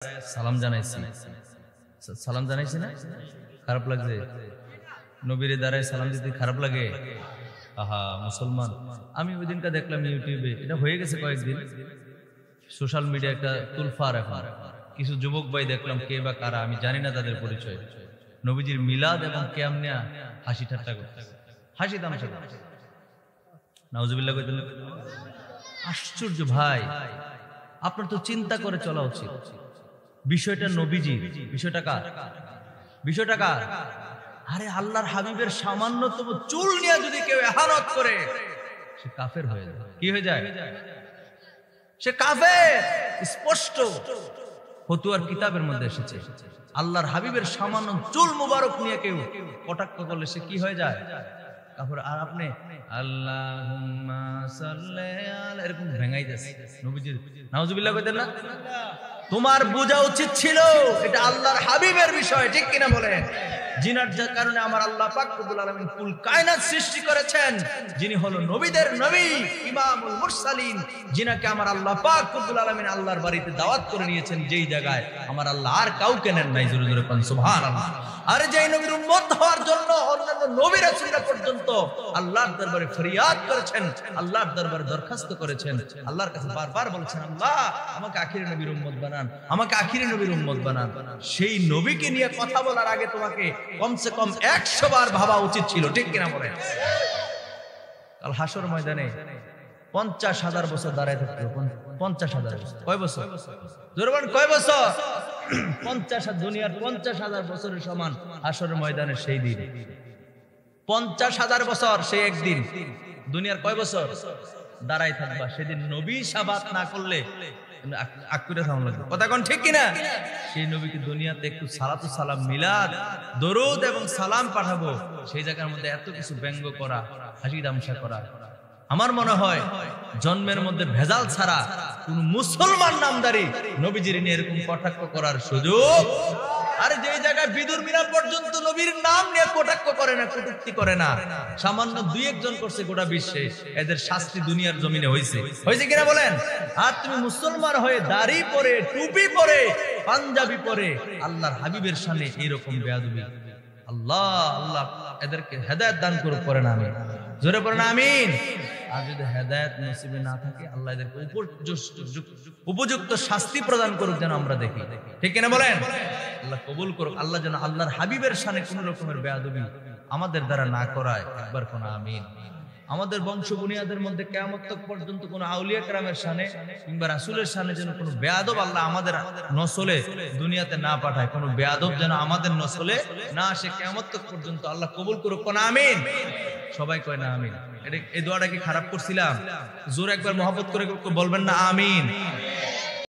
সালাম জানাইছি না? খারাপ লাগছে? নবীর দাঁড়ায় সালাম দিতে খারাপ লাগে? আহা মুসলমান, আমি ওই দিনটা দেখলাম ইউটিউবে, এটা হয়ে গেছে কয়েকদিন, সোশ্যাল মিডিয়া একটা তুলফার। এখন কিছু যুবক ভাই দেখলাম, কে বা কারা আমি জানি না তাদের পরিচয়, নবীজির মিলাদ এবং কিয়াম নিয়ে হাসি ঠাট্টা করতে, হাসি তামাশা করতে। নাউজুবিল্লাহ কইতেন। আশ্চর্য ভাই, আপনার তো চিন্তা করে চলা উচিত। বিষয়টা নবীজি, বিষয়টা কার? আরে আল্লাহর হাবিবের সামান্যতম চুল নিয়ে যদি কেউ ইহানত করে, সে কাফের হয়ে যায়। কি হয়ে যায়? সে কাফের। স্পষ্ট ফতুয়ার কিতাবের মধ্যে এসেছে, আল্লাহর হাবিবের সামান্য চুল মুবারক নিয়ে কেউ কটাক্ষ করলে সে কি হয়ে যায়? কাফের। আর আপনি আল্লাহুম্মা সাল্লি আলা এরকম ভেঙাইতেছে নবীজির, নাউজুবিল্লাহ কইতেন না? তোমার বোঝা উচিত ছিল এটা আল্লাহর হাবিবের বিষয়, ঠিক কিনা বলেন? জিনার কারণে আমার আল্লাহ পাক রব্বুল আলামিন কুল কায়নাত সৃষ্টি করেছেন, যিনি হলো নবীদের নবী, ইমামুল মুরসালিন, যিনাকে আমার আল্লাহ পাক রব্বুল আলামিন আল্লাহর বাড়িতে দাওয়াত করে নিয়েছেন, যেই জায়গায় আমার আল্লাহ আর কাউকে নেন নাই। জোরে জোরে কোন সুবহানাল্লাহ। আর যেই নবীর উম্মত হওয়ার জন্য অন্যান্য নবী রাসূলরা পর্যন্ত আল্লাহর দরবারে ফরিয়াদ করেছেন, আল্লাহর দরবারে দরখাস্ত করেছেন, আল্লাহর কাছে বারবার বলেছেন, আল্লাহ আমাকে আখিরি নবীর উম্মত বানান, আমাকে আখিরি নবীর উম্মত বানান। সেই নবীকে নিয়ে কথা বলার আগে তোমাকে কমসে কম 100 বার ভাবা উচিত ছিল, ঠিক কিনা বলেন? কাল হাসর ময়দানে 50,000 বছর দাঁড়ায় থাকতে হবে। 50,000 বছর। কয় বছর? জোরে বলেন, কয় বছর? 50,000। দুনিয়ার 50,000 বছরের সমান হাসরের ময়দানে সেই দিন। 50,000 বছর সেই একদিন। দুনিয়ার কয় বছর দাঁড়ায় থাকবা? সেদিন নবী শাবাত না করলে কথা কোন, ঠিক কিনা? সেই নবীকে দুনিয়াতে একটু সালাতু সালাম, মিলাদ, দরুদ এবং সালাম পাঠাবো, সেই জায়গার মধ্যে এত কিছু ব্যঙ্গ করা, হাসি তামাশা করা, আমার মনে হয় জন্মের মধ্যে ভেজাল ছাড়া কোন মুসলমান নামদারি নবীজির নিয়ে এরকম কটাক্ষ করার সুযোগ। আরে যে জায়গায় বিদুর মিনা পর্যন্ত নবীর নাম নিয়ে কটাক্ষ করে না, কটূক্তি করে না, সামান্য 2-1 জন করছে গোটা বিশ্বে, এদের শাস্তি দুনিয়ার জমিনে হয়েছে কিনা বলেন? আর তুমি মুসলমান হয়ে দাড়ি পরে, টুপি পরে, পাঞ্জাবি পরে আল্লাহর হাবিবের সামনে এরকম বেয়াদবি। আল্লাহ এদেরকে হেদায়েত দান করুক, করেন আমিন। জোরে পড়েন আমিন। আর যদি হেদায়েত নসিবে না থাকে, আল্লাহ এদেরকে উপযুক্ত শাস্তি প্রদান করুক, যেন আমরা দেখি, ঠিক কিনা বলেন? আল্লাহ কবুল করুক। আল্লাহ যেন আল্লাহর হাবিবের শানে কোন রকমের বেয়াদবি আমাদের দ্বারা না করায়, একবার কোন আমিন। আমাদের বংশ বুনিয়াদের মধ্যে কিয়ামত তক পর্যন্ত কোন আউলিয়া কেরামের শানে কিংবা রাসূলের শানে যেন কোনো বেয়াদব আল্লাহ আমাদের নসলে দুনিয়াতে না পাঠায়, কোনো বেয়াদব যেন আমাদের নসলে না আসে কিয়ামত তক পর্যন্ত। আল্লাহ কবুল করুক, কোন আমিন। সবাই কয় না আমিন। এই দোয়াটা কি খারাপ করছিলাম? জোরে একবার মহব্বত করে বলবেন না আমিন।